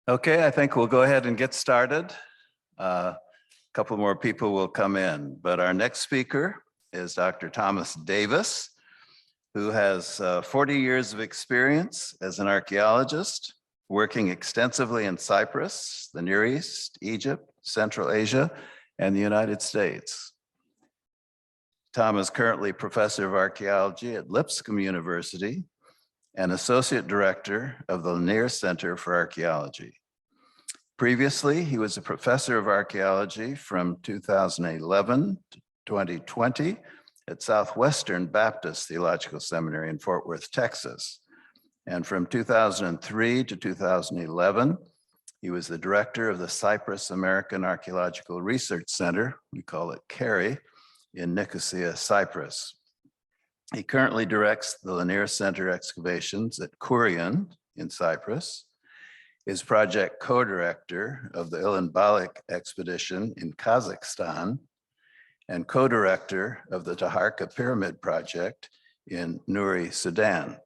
Okay, I think we'll go ahead and get started. A couple more people will come in, but our next speaker is Dr. Thomas Davis, who has 40 years of experience as an archaeologist, working extensively in Cyprus, the Near East, Egypt, Central Asia, and the United States. Tom is currently professor of archaeology at Lipscomb University and associate director of the Lanier Center for Archaeology. Previously, he was a professor of archaeology from 2011 to 2020 at Southwestern Baptist Theological Seminary in Fort Worth, Texas. And from 2003 to 2011, he was the director of the Cyprus American Archaeological Research Center, we call it CARI, in Nicosia, Cyprus. He currently directs the Lanier Center excavations at Kourion in Cyprus, is project co-director of the Ilan-Balik expedition in Kazakhstan, and co-director of the Taharqa Pyramid project in Nuri, Sudan.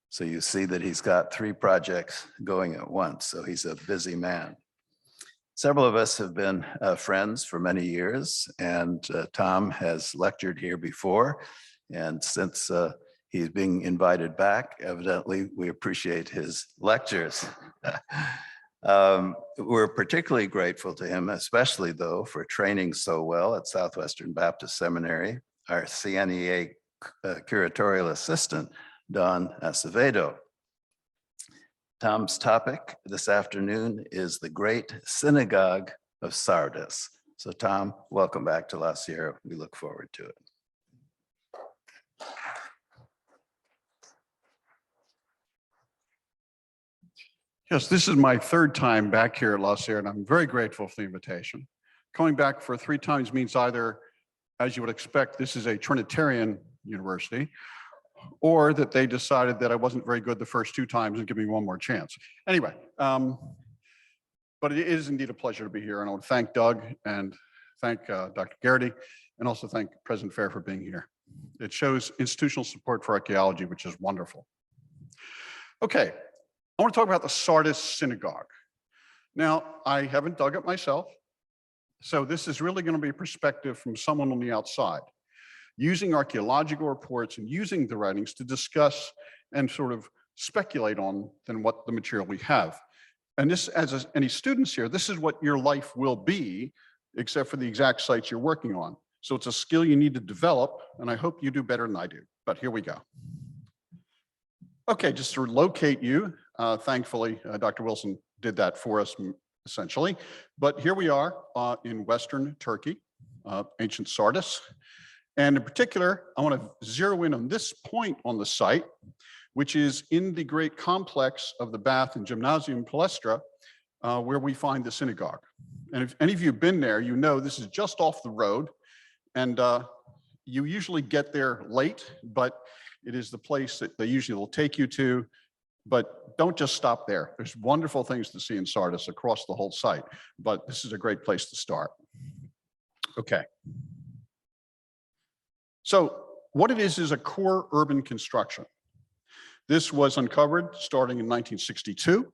So you see that he's got 3 projects going at once, so he's a busy man. Several of us have been friends for many years, and Tom has lectured here before. And since he's being invited back, evidently, we appreciate his lectures. We're particularly grateful to him, especially though, for training so well at Southwestern Baptist Seminary, our CNEA curatorial assistant, Don Acevedo. Tom's topic this afternoon is the Great Synagogue of Sardis. So Tom, welcome back to La Sierra. We look forward to it. Yes, this is my 3rd time back here at La Sierra, and I'm very grateful for the invitation. Coming back for 3 times means either, as you would expect, this is a Trinitarian university, or that they decided that I wasn't very good the first 2 times and give me one more chance. Anyway, but it is indeed a pleasure to be here, and I want to thank Doug and thank Dr. Garrity, and also thank President Fair for being here. It shows institutional support for archaeology, which is wonderful. Okay. I want to talk about the Sardis Synagogue. Now, I haven't dug it myself, so this is really going to be a perspective from someone on the outside, using archaeological reports and using the writings to discuss and sort of speculate on than what the material we have. And this, as any students here, this is what your life will be, except for the exact sites you're working on. So it's a skill you need to develop, and I hope you do better than I do, but here we go. Okay, just to locate you, thankfully, Dr. Wilson did that for us, essentially. But here we are in Western Turkey, ancient Sardis. And in particular, I want to zero in on this point on the site, which is in the great complex of the Bath and Gymnasium Palestra, where we find the synagogue. And if any of you have been there, you know this is just off the road. And you usually get there late, but it is the place that they usually will take you to, but don't just stop there. There's wonderful things to see in Sardis across the whole site, but this is a great place to start. Okay. So what it is a core urban construction. This was uncovered starting in 1962,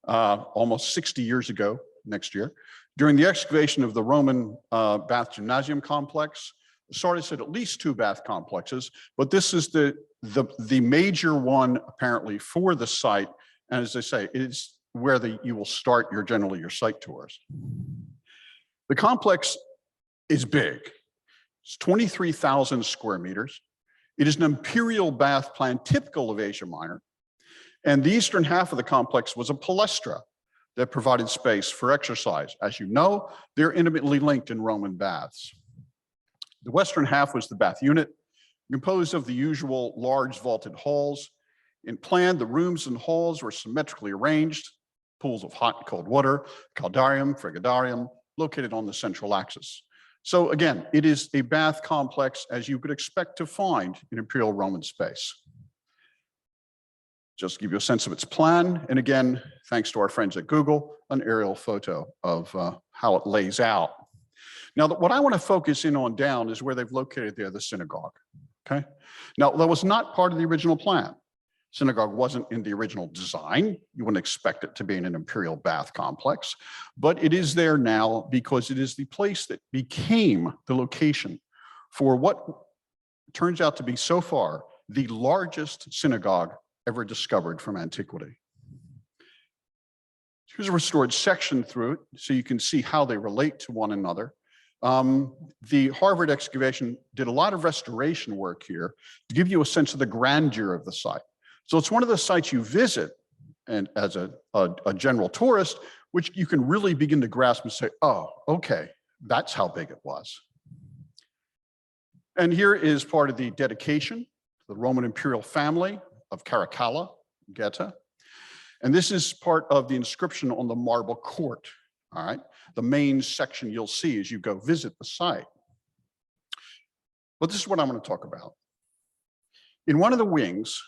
almost 60 years ago next year, during the excavation of the Roman Bath Gymnasium complex. Sardis had at least 2 bath complexes, but this is the major one apparently for the site. And as I say, it's where you will start generally your site tours. The complex is big. It's 23,000 square meters. It is an imperial bath plan typical of Asia Minor. And the eastern half of the complex was a palestra that provided space for exercise. As you know, they're intimately linked in Roman baths. The western half was the bath unit, composed of the usual large vaulted halls. In plan, the rooms and halls were symmetrically arranged, pools of hot and cold water, caldarium, frigidarium, located on the central axis. So again, it is a bath complex as you could expect to find in Imperial Roman space. Just to give you a sense of its plan, and again, thanks to our friends at Google, an aerial photo of how it lays out. Now, what I want to focus in on down is where they've located there the synagogue, okay? Now, that was not part of the original plan. Synagogue wasn't in the original design. You wouldn't expect it to be in an imperial bath complex, but it is there now because it is the place that became the location for what turns out to be so far the largest synagogue ever discovered from antiquity. Here's a restored section through it so you can see how they relate to one another. The Harvard excavation did a lot of restoration work here to give you a sense of the grandeur of the site. So it's one of the sites you visit and as a general tourist, which you can really begin to grasp and say, oh, okay, that's how big it was. And here is part of the dedication to the Roman imperial family of Caracalla, Geta. And this is part of the inscription on the marble court, all right? The main section you'll see as you go visit the site. But this is what I'm going to talk about. In one of the wings,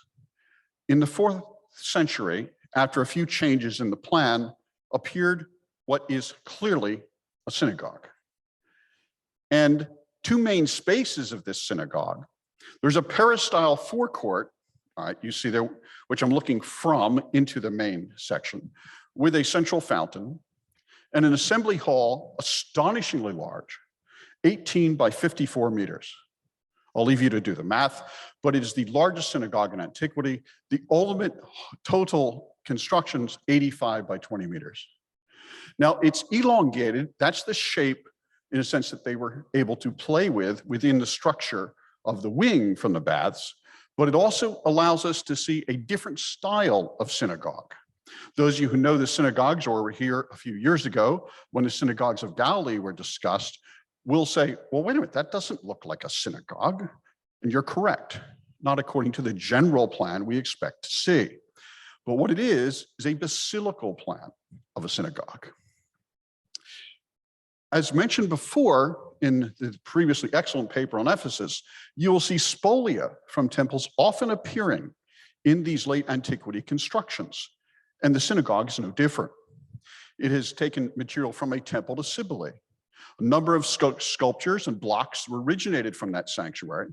in the 4th century, after a few changes in the plan, appeared what is clearly a synagogue. And two main spaces of this synagogue, there's a peristyle forecourt, all right, you see there, which I'm looking from into the main section, with a central fountain and an assembly hall, astonishingly large, 18 by 54 meters. I'll leave you to do the math, but it is the largest synagogue in antiquity. The ultimate total construction's 85 by 20 meters. Now it's elongated. That's the shape in a sense that they were able to play with within the structure of the wing from the baths, but it also allows us to see a different style of synagogue. Those of you who know the synagogues or were here a few years ago when the synagogues of Galilee were discussed will say, well, wait a minute, that doesn't look like a synagogue. And you're correct, not according to the general plan we expect to see. But what it is a basilical plan of a synagogue. As mentioned before in the previously excellent paper on Ephesus, you will see spolia from temples often appearing in these late antiquity constructions. And the synagogue is no different. It has taken material from a temple to Cybele. A number of sculptures and blocks were originated from that sanctuary.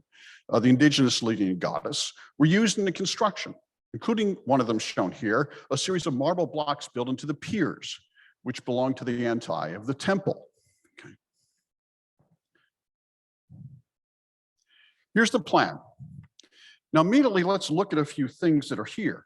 The indigenous leading goddess were used in the construction, including one of them shown here, a series of marble blocks built into the piers, which belonged to the antae of the temple. Okay. Here's the plan. Now, immediately, let's look at a few things that are here.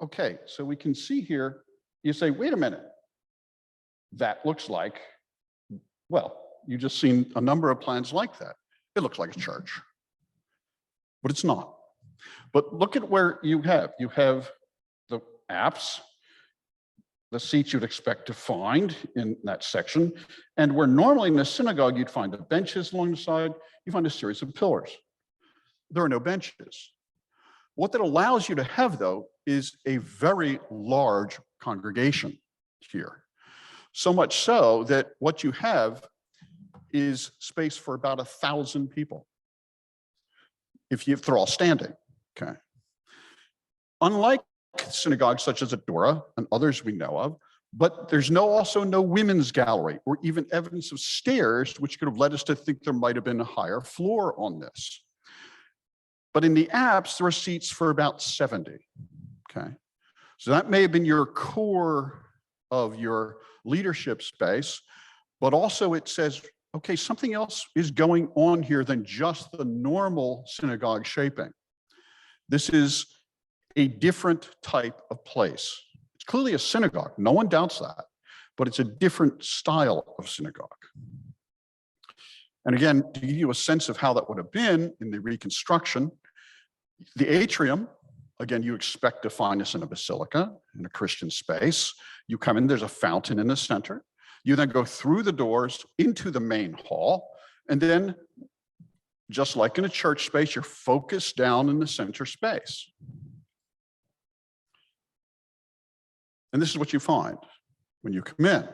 Okay, so we can see here, you say, wait a minute, that looks like, well, you just seen a number of plans like that. It looks like a church, but it's not. But look at where you have the apse, the seats you'd expect to find in that section, and where normally in a synagogue you'd find the benches along the side, you find a series of pillars. There are no benches. What that allows you to have, though, is a very large congregation here. So much so that what you have is space for about 1,000 people, if they're all standing, okay? Unlike synagogues such as Adora and others we know of, but there's also no women's gallery or even evidence of stairs, which could have led us to think there might have been a higher floor on this. But in the apse, there are seats for about 70, okay? So that may have been your core of your leadership space, but also it says, okay, something else is going on here than just the normal synagogue shaping. This is a different type of place. It's clearly a synagogue, no one doubts that, but it's a different style of synagogue. And again, to give you a sense of how that would have been in the reconstruction, the atrium, again, you expect to find this in a basilica, in a Christian space. You come in, there's a fountain in the center. You then go through the doors into the main hall, and then, just like in a church space, you're focused down in the center space. And this is what you find when you come in.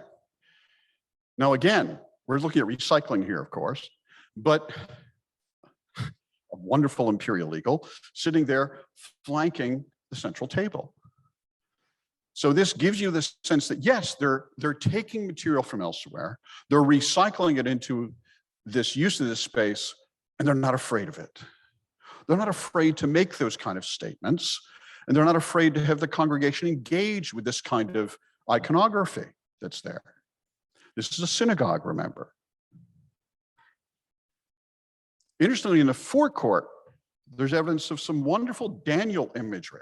Now, again, we're looking at recycling here, of course, but a wonderful imperial eagle sitting there flanking the central table. So this gives you the sense that yes, they're taking material from elsewhere, they're recycling it into this use of this space, and they're not afraid of it. They're not afraid to make those kind of statements, and they're not afraid to have the congregation engage with this kind of iconography that's there. This is a synagogue, remember. Interestingly, in the forecourt, there's evidence of some wonderful Daniel imagery,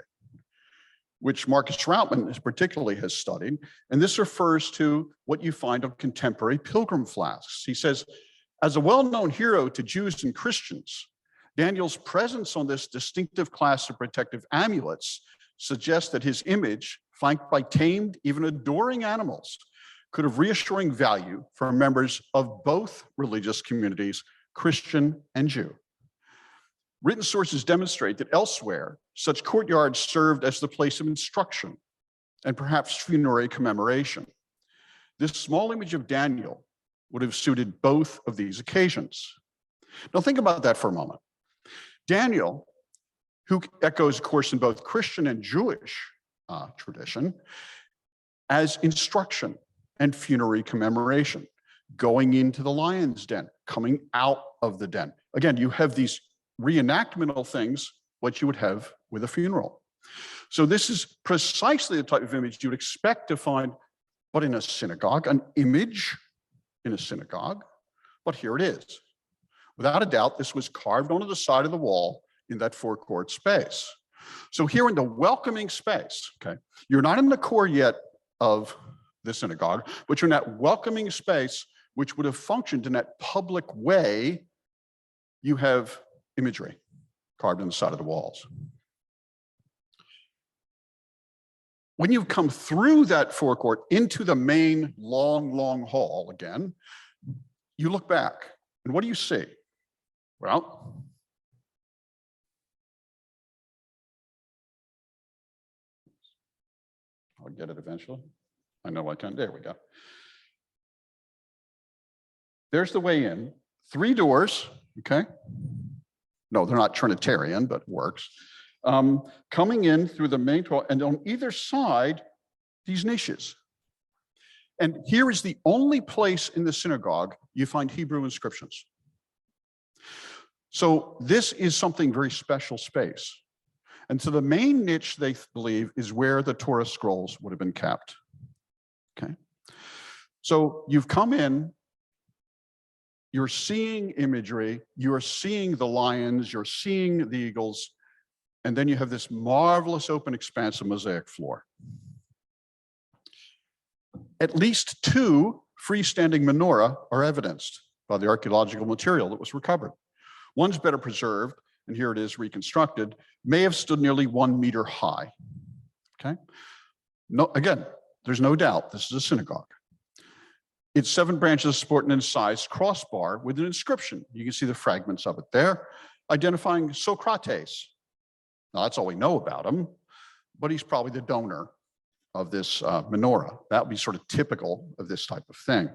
which Marcus Troutman particularly has studied. And this refers to what you find on contemporary pilgrim flasks. He says, as a well-known hero to Jews and Christians, Daniel's presence on this distinctive class of protective amulets suggests that his image, flanked by tamed, even adoring animals, could have reassuring value for members of both religious communities, Christian and Jew. Written sources demonstrate that elsewhere, such courtyards served as the place of instruction and perhaps funerary commemoration. This small image of Daniel would have suited both of these occasions. Now think about that for a moment. Daniel, who echoes, of course, in both Christian and Jewish tradition, as instruction and funerary commemoration, going into the lion's den, coming out of the den. Again, you have these reenactmental things, what you would have with a funeral. So this is precisely the type of image you would expect to find, but in a synagogue, an image in a synagogue, but here it is. Without a doubt, this was carved onto the side of the wall in that forecourt space. So here in the welcoming space, okay, you're not in the core yet of the synagogue, but you're in that welcoming space which would have functioned in that public way. You have imagery carved on the side of the walls. When you come through that forecourt into the main long hall again, you look back, and what do you see? Well, I'll get it eventually. I know I can. There we go. There's the way in. 3 doors, okay? No, they're not Trinitarian, but works. Coming in through the main door, and on either side, these niches. And here is the only place in the synagogue you find Hebrew inscriptions. So this is something very special space. And so the main niche, they believe, is where the Torah scrolls would have been kept. Okay. So you've come in, you're seeing imagery, you're seeing the lions, you're seeing the eagles, and then you have this marvelous open expanse of mosaic floor. At least 2 freestanding menorah are evidenced by the archaeological material that was recovered. One's better preserved, and here it is reconstructed, may have stood nearly 1 meter high. Okay. No, again, there's no doubt this is a synagogue. It's 7 branches support an incised crossbar with an inscription. You can see the fragments of it there, identifying Socrates. Now, that's all we know about him, but he's probably the donor of this menorah. That would be sort of typical of this type of thing.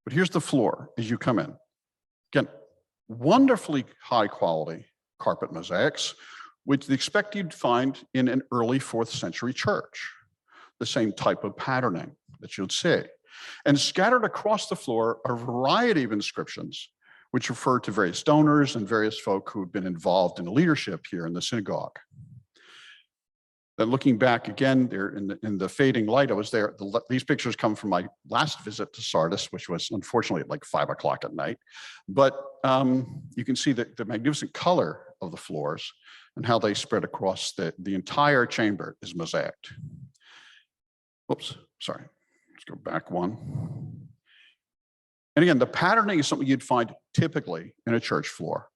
But here's the floor as you come in. Again, wonderfully high quality carpet mosaics, which they expect you'd find in an early 4th century church. The same type of patterning that you'd see. And scattered across the floor are a variety of inscriptions which refer to various donors and various folk who had been involved in leadership here in the synagogue. Then looking back again there in the fading light, I was there. These pictures come from my last visit to Sardis, which was unfortunately at like 5 o'clock at night. But you can see the magnificent color of the floors and how they spread across the entire chamber is mosaicked. Whoops, sorry, let's go back 1. And again, the patterning is something you'd find typically in a church floor.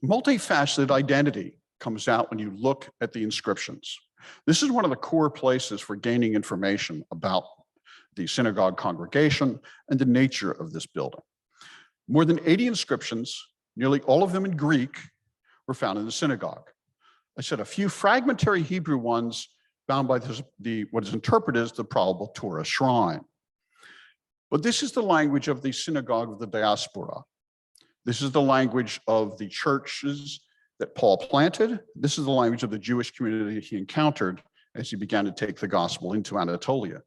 Multifaceted identity comes out when you look at the inscriptions. This is one of the core places for gaining information about the synagogue congregation and the nature of this building. More than 80 inscriptions, nearly all of them in Greek, were found in the synagogue. I said a few fragmentary Hebrew ones found by what is interpreted as the probable Torah shrine. But this is the language of the synagogue of the diaspora. This is the language of the churches that Paul planted. This is the language of the Jewish community he encountered as he began to take the gospel into Anatolia.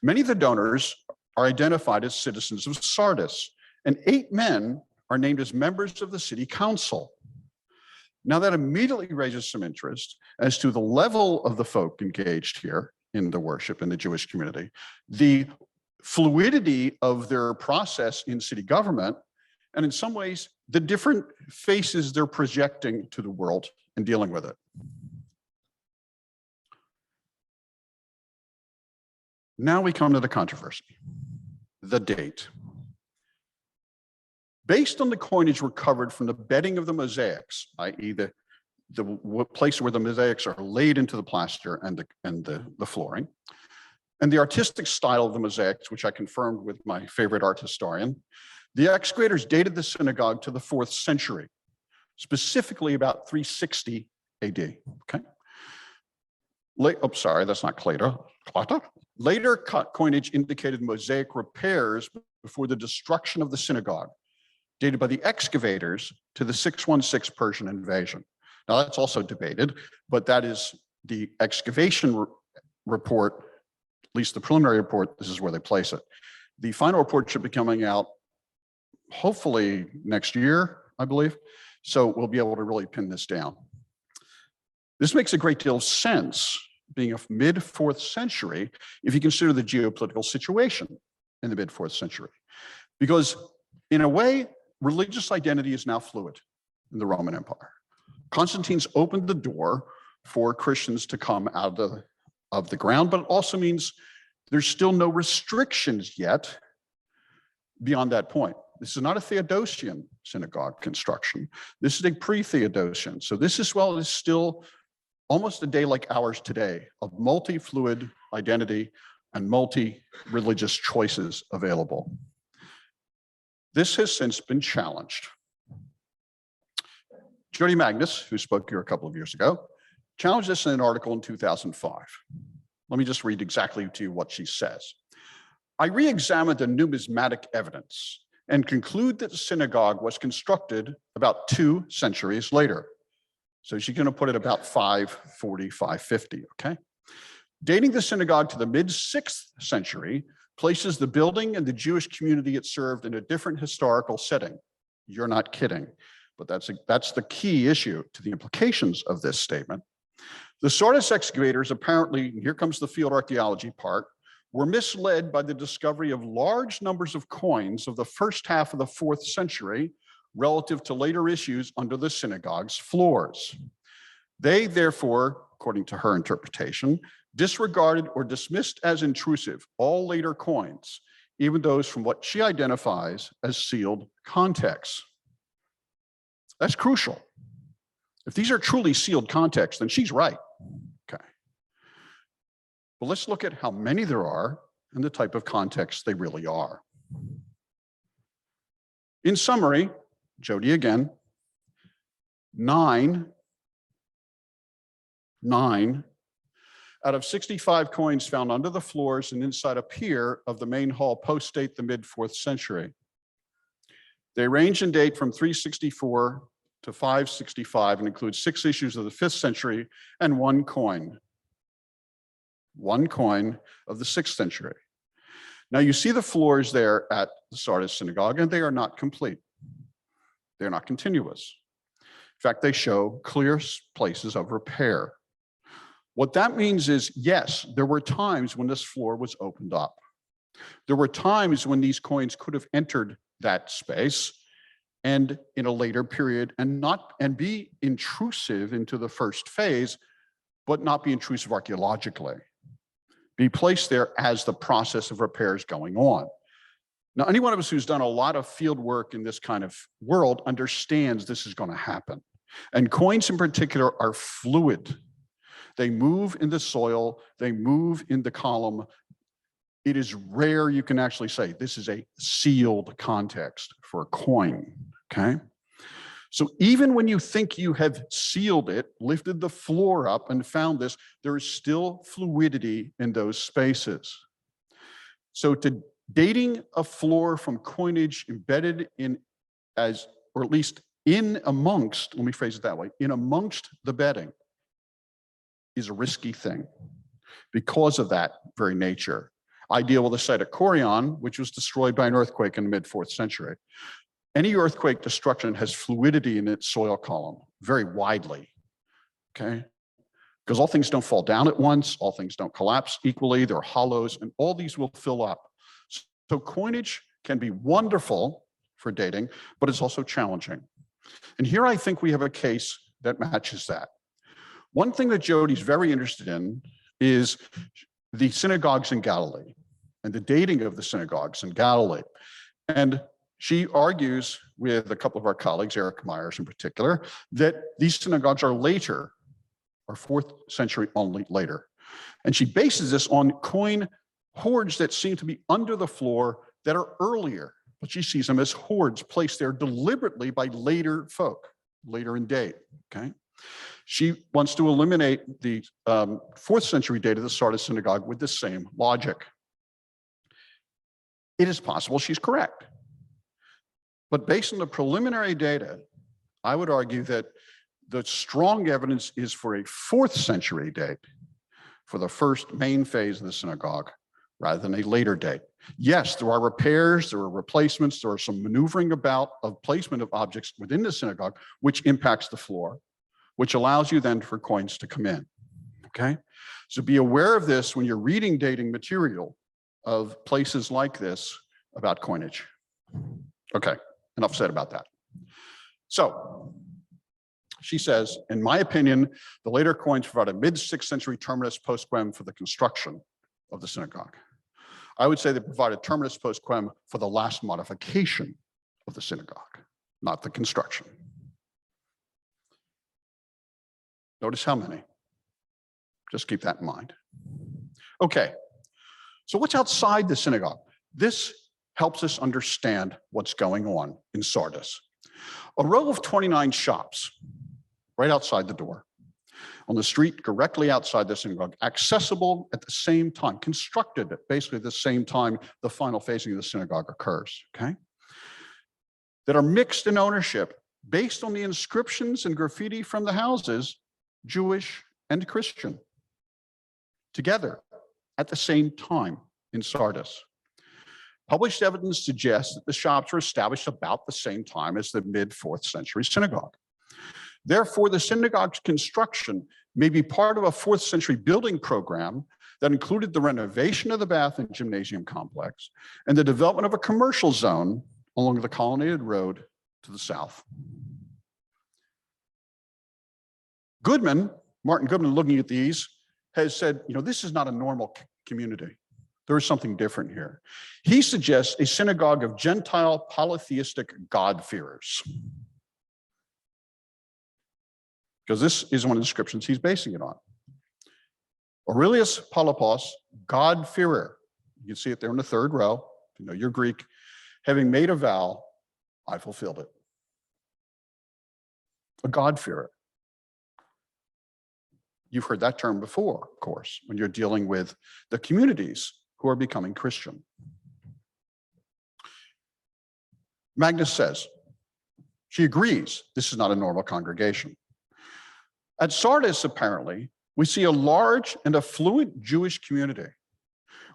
Many of the donors are identified as citizens of Sardis, and 8 men are named as members of the city council. Now that immediately raises some interest as to the level of the folk engaged here in the worship in the Jewish community, the fluidity of their process in city government, and in some ways, the different faces they're projecting to the world and dealing with it. Now we come to the controversy, the date. Based on the coinage recovered from the bedding of the mosaics, i.e. the place where the mosaics are laid into the plaster and the flooring, and the artistic style of the mosaics, which I confirmed with my favorite art historian, the excavators dated the synagogue to the 4th century, specifically about 360 AD, okay? Sorry, that's not Clata. Later coinage indicated mosaic repairs before the destruction of the synagogue, dated by the excavators to the 616 Persian invasion. Now that's also debated, but that is the excavation report, at least the preliminary report, this is where they place it. The final report should be coming out hopefully next year, I believe. So we'll be able to really pin this down. This makes a great deal of sense, being a mid-4th century, if you consider the geopolitical situation in the mid-4th century. Because in a way, religious identity is now fluid in the Roman Empire. Constantine's opened the door for Christians to come out of the ground, but it also means there's still no restrictions yet beyond that point. This is not a Theodosian synagogue construction. This is a pre-Theodosian. So this as well is still almost a day like ours today of multi-fluid identity and multi-religious choices available. This has since been challenged. Jodi Magness, who spoke here a couple of years ago, challenged this in an article in 2005. Let me just read exactly to you what she says. I re-examined the numismatic evidence and conclude that the synagogue was constructed about 2 centuries later. So she's going to put it about 540, 550, okay? Dating the synagogue to the mid-6th century places the building and the Jewish community it served in a different historical setting. You're not kidding, but that's the key issue to the implications of this statement. The Sardis excavators apparently, here comes the field archaeology part, were misled by the discovery of large numbers of coins of the first half of the 4th century relative to later issues under the synagogue's floors. They therefore, according to her interpretation, disregarded or dismissed as intrusive all later coins, even those from what she identifies as sealed contexts. That's crucial. If these are truly sealed contexts, then she's right. Okay. But let's look at how many there are and the type of contexts they really are. In summary, Jodi again, 9 out of 65 coins found under the floors and inside a pier of the main hall post-date the mid-4th century. They range in date from 364 to 565 and include 6 issues of the 5th century and 1 coin. 1 coin of the 6th century. Now you see the floors there at the Sardis synagogue, and they are not complete. They're not continuous. In fact, they show clear places of repair. What that means is, yes, there were times when this floor was opened up. There were times when these coins could have entered that space and in a later period and be intrusive into the first phase, but not be intrusive archaeologically. Be placed there as the process of repair is going on. Now, any one of us who's done a lot of field work in this kind of world understands this is going to happen. And coins in particular are fluid. They move in the soil, they move in the column. It is rare you can actually say this is a sealed context for a coin, okay? So even when you think you have sealed it, lifted the floor up and found this, there is still fluidity in those spaces. So to dating a floor from coinage embedded in or at least in amongst, let me phrase it that way, in amongst the bedding is a risky thing because of that very nature. I deal with the site of Corion, which was destroyed by an earthquake in the mid-4th century. Any earthquake destruction has fluidity in its soil column very widely, okay? Because all things don't fall down at once, all things don't collapse equally, there are hollows, and all these will fill up. So coinage can be wonderful for dating, but it's also challenging. And here I think we have a case that matches that. One thing that Jodi's very interested in is the synagogues in Galilee and the dating of the synagogues in Galilee. And she argues with a couple of our colleagues, Eric Myers in particular, that these synagogues are later, or 4th century only later. And she bases this on coin hoards that seem to be under the floor that are earlier, but she sees them as hoards placed there deliberately by later folk, later in date, okay? She wants to eliminate the 4th century date of the Sardis synagogue with the same logic. It is possible she's correct. But based on the preliminary data, I would argue that the strong evidence is for a 4th century date for the first main phase of the synagogue rather than a later date. Yes, there are repairs, there are replacements, there are some maneuvering about of placement of objects within the synagogue, which impacts the floor, which allows you then for coins to come in, okay? So be aware of this when you're reading dating material of places like this about coinage. Okay, enough said about that. So she says, in my opinion, the later coins provide a mid-6th century terminus post-quem for the construction of the synagogue. I would say they provide a terminus post-quem for the last modification of the synagogue, not the construction. Notice how many. Just keep that in mind. Okay, so what's outside the synagogue? This helps us understand what's going on in Sardis. A row of 29 shops right outside the door, on the street directly outside the synagogue, accessible at the same time, constructed at basically the same time the final phasing of the synagogue occurs, okay? That are mixed in ownership based on the inscriptions and graffiti from the houses, Jewish and Christian, together at the same time in Sardis. Published evidence suggests that the shops were established about the same time as the mid-4th century synagogue. Therefore, the synagogue's construction may be part of a 4th century building program that included the renovation of the bath and gymnasium complex and the development of a commercial zone along the colonnaded road to the south. Martin Goodman, looking at these, has said, you know, this is not a normal community. There is something different here. He suggests a synagogue of Gentile polytheistic God-fearers. Because this is one of the descriptions he's basing it on. Aurelius Polypos, God-fearer. You can see it there in the 3rd row. If you know your Greek, having made a vow, I fulfilled it. A God-fearer. You've heard that term before, of course, when you're dealing with the communities who are becoming Christian. Magness says, she agrees this is not a normal congregation. At Sardis, apparently, we see a large and affluent Jewish community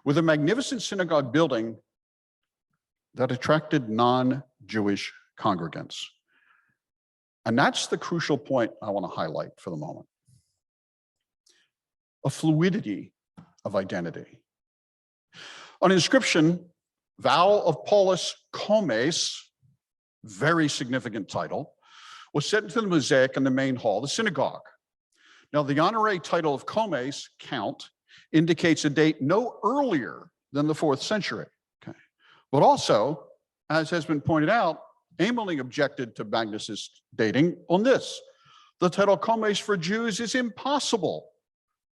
with a magnificent synagogue building that attracted non-Jewish congregants. And that's the crucial point I want to highlight for the moment. A fluidity of identity. An inscription, Vow of Paulus Comes, very significant title, was set into the mosaic in the main hall, the synagogue. Now, the honorary title of Comes, Count, indicates a date no earlier than the 4th century. Okay. But also, as has been pointed out, Ameling objected to Magness's dating on this. The title Comes for Jews is impossible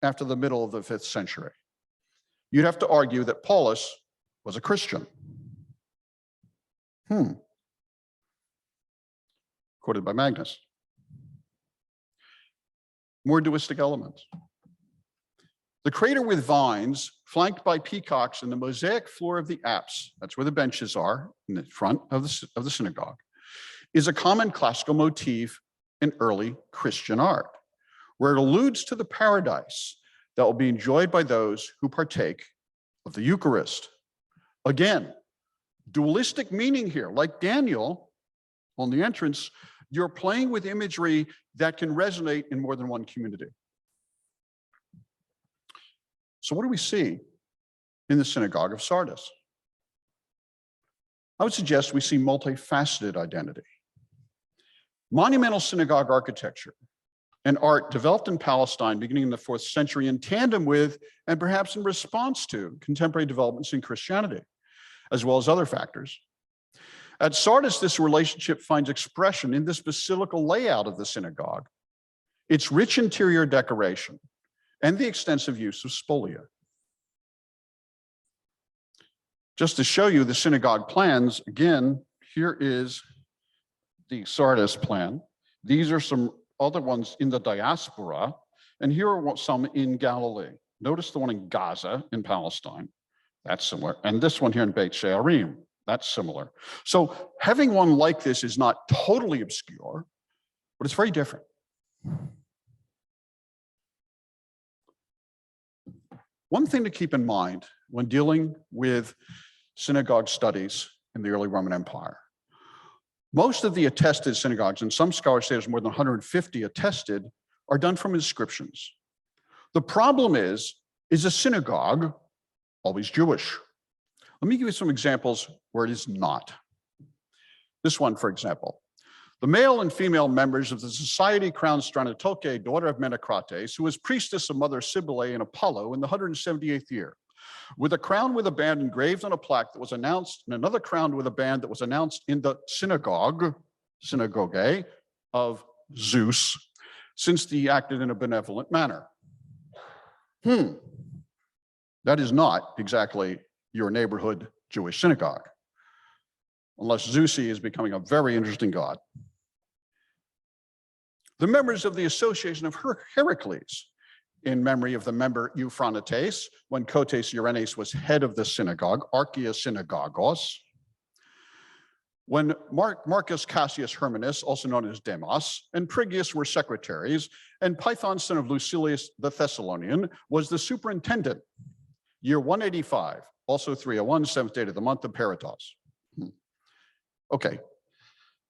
after the middle of the 5th century. You'd have to argue that Paulus was a Christian. Quoted by Magness. More dualistic elements. The crater with vines, flanked by peacocks, and the mosaic floor of the apse, that's where the benches are in the front of the synagogue, is a common classical motif in early Christian art, where it alludes to the paradise that will be enjoyed by those who partake of the Eucharist. Again, dualistic meaning here, like Daniel on the entrance, you're playing with imagery that can resonate in more than one community. So what do we see in the Synagogue of Sardis? I would suggest we see multifaceted identity. Monumental synagogue architecture and art developed in Palestine beginning in the 4th century in tandem with, and perhaps in response to, contemporary developments in Christianity, as well as other factors. At Sardis, this relationship finds expression in this basilical layout of the synagogue, its rich interior decoration, and the extensive use of spolia. Just to show you the synagogue plans, again, here is the Sardis plan. These are some other ones in the diaspora, and here are some in Galilee. Notice the one in Gaza in Palestine. That's similar. And this one here in Beit She'arim, that's similar. So having one like this is not totally obscure, but it's very different. One thing to keep in mind when dealing with synagogue studies in the early Roman Empire, most of the attested synagogues, and some scholars say there's more than 150 attested, are done from inscriptions. The problem is a synagogue always Jewish? Let me give you some examples where it is not. This one, for example. The male and female members of the society crowned Stranatoke, daughter of Menecrates, who was priestess of Mother Cybele and Apollo in the 178th year, with a crown with a band engraved on a plaque that was announced, and another crown with a band that was announced in the synagogue of Zeus, since he acted in a benevolent manner. That is not exactly your neighborhood Jewish synagogue, unless Zeus is becoming a very interesting god. The members of the Association of Heracles, in memory of the member Euphronetes, when Cotes Eurenes was head of the synagogue, Archaea Synagogos. When Marcus Cassius Hermanus, also known as Demos, and Prigius were secretaries, and Python, son of Lucilius the Thessalonian, was the superintendent. Year 185, also 301, 7th day of the month of Peritos. Okay.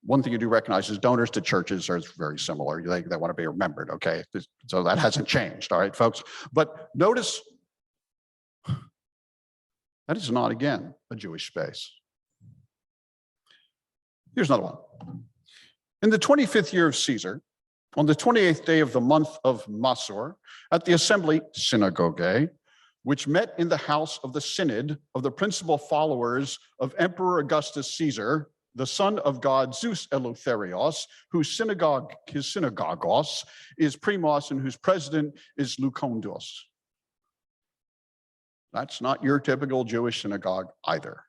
One thing you do recognize is donors to churches are very similar. They want to be remembered, okay? So that hasn't changed, all right, folks? But notice, that is not, again, a Jewish space. Here's another one. In the 25th year of Caesar, on the 28th day of the month of Masor, at the assembly synagogue, which met in the house of the synod of the principal followers of Emperor Augustus Caesar, the son of god Zeus Eleutherios, whose synagogue, his synagogos, is primos and whose president is Lucondos. That's not your typical Jewish synagogue either.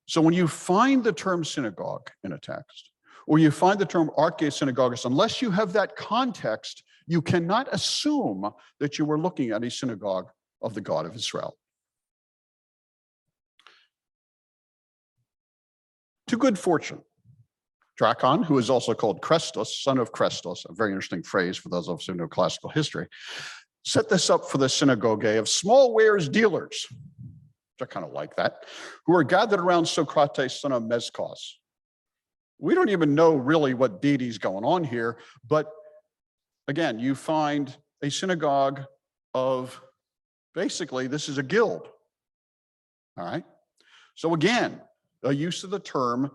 So when you find the term synagogue in a text, or you find the term Archaea Synagogos, unless you have that context, you cannot assume that you were looking at a synagogue of the God of Israel. To good fortune, Dracon, who is also called Chrestos, son of Chrestos, a very interesting phrase for those of us who know classical history, set this up for the synagogue of small wares dealers, which I kind of like that, who are gathered around Socrates, son of Mezcos. We don't even know really what deity's going on here, but again, you find a synagogue of, basically, this is a guild, all right? So again, a use of the term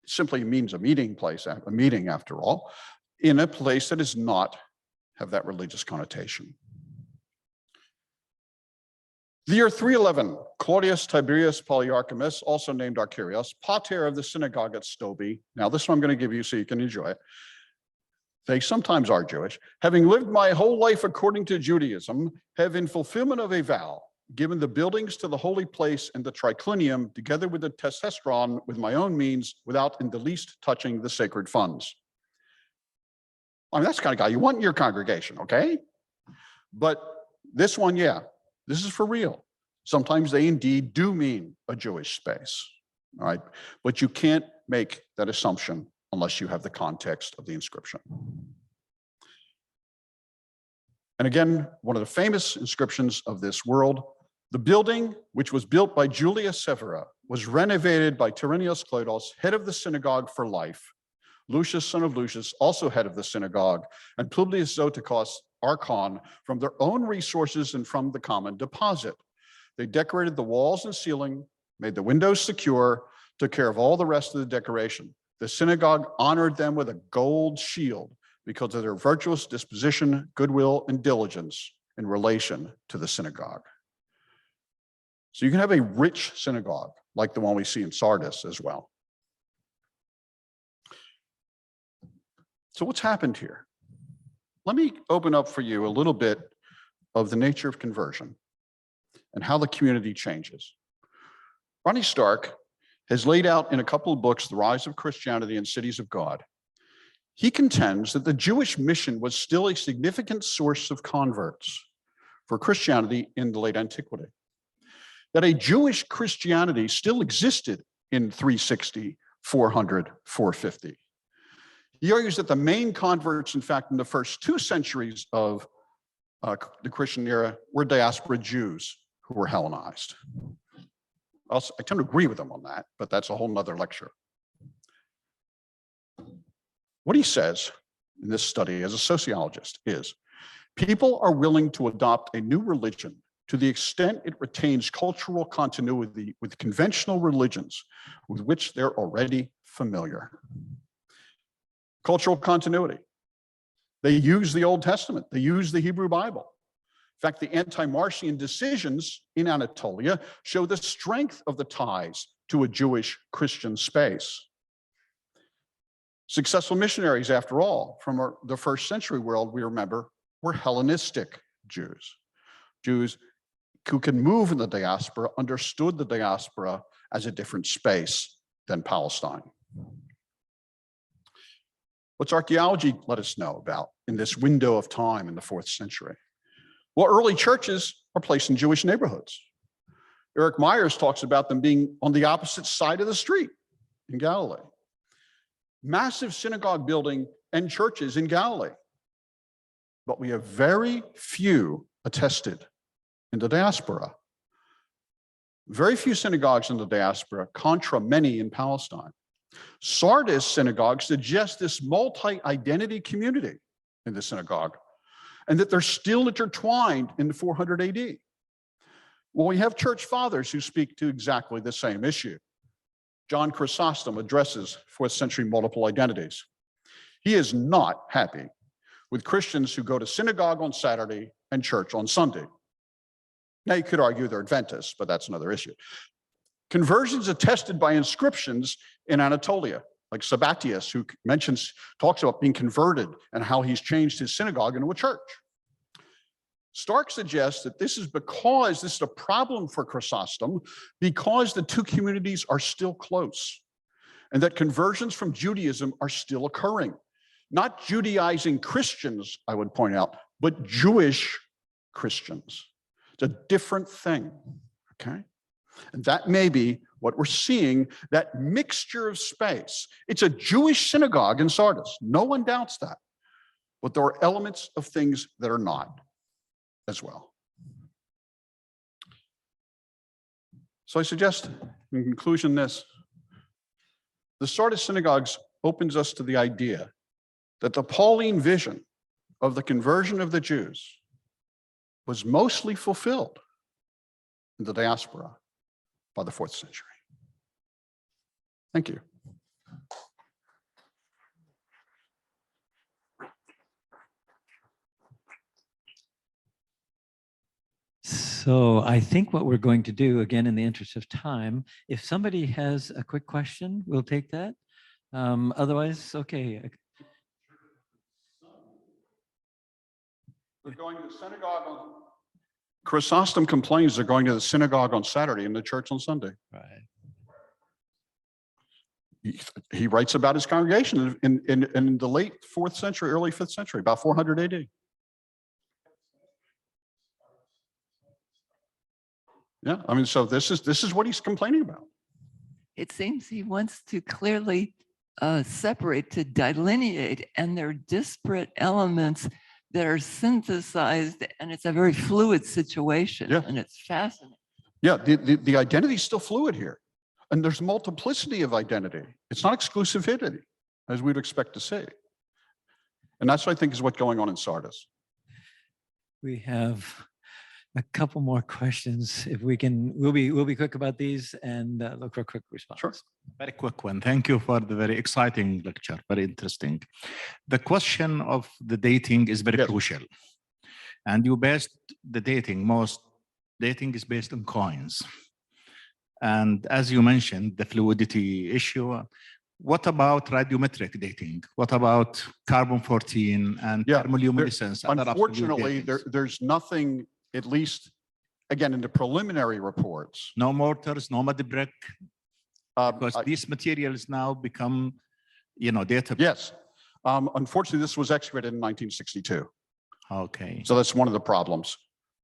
simply means a meeting place, a meeting after all, in a place that does not have that religious connotation. The year 311, Claudius Tiberius Polyarchamus, also named Archerios, pater of the synagogue at Stobi. Now this one I'm going to give you so you can enjoy it. They sometimes are Jewish. Having lived my whole life according to Judaism, have in fulfillment of a vow, given the buildings to the holy place and the triclinium, together with the testestron, with my own means, without in the least touching the sacred funds. I mean, that's the kind of guy you want in your congregation, okay? But this one, yeah, this is for real. Sometimes they indeed do mean a Jewish space, all right? But you can't make that assumption unless you have the context of the inscription. And again, one of the famous inscriptions of this world, the building, which was built by Julius Severa, was renovated by Tyrannios Kloidos, head of the synagogue for life. Lucius, son of Lucius, also head of the synagogue, and Publius Zotikos, archon, from their own resources and from the common deposit. They decorated the walls and ceiling, made the windows secure, took care of all the rest of the decoration. The synagogue honored them with a gold shield because of their virtuous disposition, goodwill, and diligence in relation to the synagogue. So you can have a rich synagogue like the one we see in Sardis as well. So what's happened here? Let me open up for you a little bit of the nature of conversion and how the community changes. Ronnie Stark has laid out in a couple of books, The Rise of Christianity and Cities of God. He contends that the Jewish mission was still a significant source of converts for Christianity in the late antiquity. That a Jewish Christianity still existed in 360, 400, 450. He argues that the main converts, in fact, in the first 2 centuries of the Christian era were diaspora Jews who were Hellenized. I tend to agree with him on that, but that's a whole nother lecture. What he says in this study as a sociologist is, people are willing to adopt a new religion to the extent it retains cultural continuity with conventional religions with which they're already familiar. Cultural continuity. They use the Old Testament. They use the Hebrew Bible. In fact, the anti-Marcion decisions in Anatolia show the strength of the ties to a Jewish Christian space. Successful missionaries, after all, from the first century world, we remember, were Hellenistic Jews. Jews who can move in the diaspora, understood the diaspora as a different space than Palestine. What's archaeology let us know about in this window of time in the 4th century? Well, early churches are placed in Jewish neighborhoods. Eric Myers talks about them being on the opposite side of the street in Galilee. Massive synagogue building and churches in Galilee. But we have very few attested in the diaspora. Very few synagogues in the diaspora, contra many in Palestine. Sardis synagogue suggests this multi-identity community in the synagogue, and that they're still intertwined in 400 AD. Well, we have church fathers who speak to exactly the same issue. John Chrysostom addresses 4th century multiple identities. He is not happy with Christians who go to synagogue on Saturday and church on Sunday. Now, you could argue they're Adventists, but that's another issue. Conversions attested by inscriptions in Anatolia, like Sabbatius, who talks about being converted and how he's changed his synagogue into a church. Stark suggests that this is a problem for Chrysostom because the 2 communities are still close and that conversions from Judaism are still occurring. Not Judaizing Christians, I would point out, but Jewish Christians. It's a different thing, okay? And that may be what we're seeing, that mixture of space. It's a Jewish synagogue in Sardis. No one doubts that. But there are elements of things that are not as well. So I suggest, in conclusion, this. The Sardis synagogues opens us to the idea that the Pauline vision of the conversion of the Jews was mostly fulfilled in the diaspora by the 4th century. Thank you. So I think what we're going to do, again, in the interest of time, if somebody has a quick question, we'll take that. Otherwise, okay. They're going to the synagogue on Chrysostom complains they're going to the synagogue on Saturday and the church on Sunday. Right. He writes about his congregation in the late 4th century, early 5th century, about 400 AD. Yeah, I mean, so this is what he's complaining about. It seems he wants to clearly separate, to delineate, and they're disparate elements that are synthesized, and it's a very fluid situation, Yeah. and it's fascinating. Yeah, the identity is still fluid here. And there's multiplicity of identity. It's not exclusivity, as we'd expect to see. And that's, I think, is what's going on in Sardis. We have a couple more questions. If we can, we'll be quick about these and look for a quick response. Sure. Very quick one. Thank you for the very exciting lecture. Very interesting. The question of the dating is very Yes. crucial. And you based the dating, most dating is based on coins. And as you mentioned, the fluidity issue. What about radiometric dating? What about carbon-14 and Yeah, thermoluminescence? other absolute Unfortunately, datings? there's nothing, at least, again, in the preliminary reports. No mortars, no mud brick, because I- these materials now become, data. Yes. Unfortunately, this was excavated in 1962. Okay. So that's one of the problems.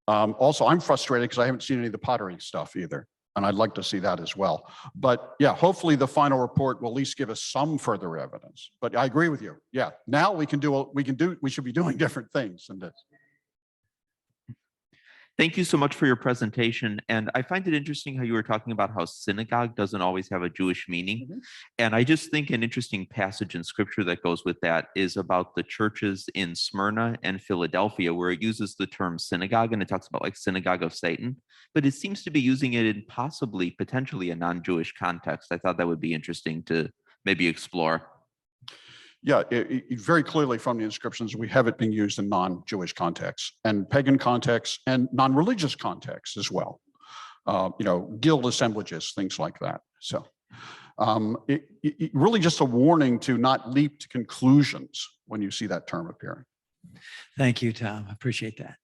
Also, I'm frustrated because I haven't seen any of the pottery stuff either. And I'd like to see that as well. But yeah, hopefully the final report will at least give us some further evidence. But I agree with you. Yeah, now we should be doing different things than this. Thank you so much for your presentation. And I find it interesting how you were talking about how synagogue doesn't always have a Jewish meaning. Mhm. And I just think an interesting passage in scripture that goes with that is about the churches in Smyrna and Philadelphia, where it uses the term synagogue and it talks about like synagogue of Satan, but it seems to be using it in possibly, potentially a non-Jewish context. I thought that would be interesting to maybe explore. Yeah, very clearly from the inscriptions, we have it being used in non-Jewish contexts and pagan contexts and non-religious contexts as well. Guild assemblages, things like that. So it really just a warning to not leap to conclusions when you see that term appearing. Thank you, Tom. I appreciate that.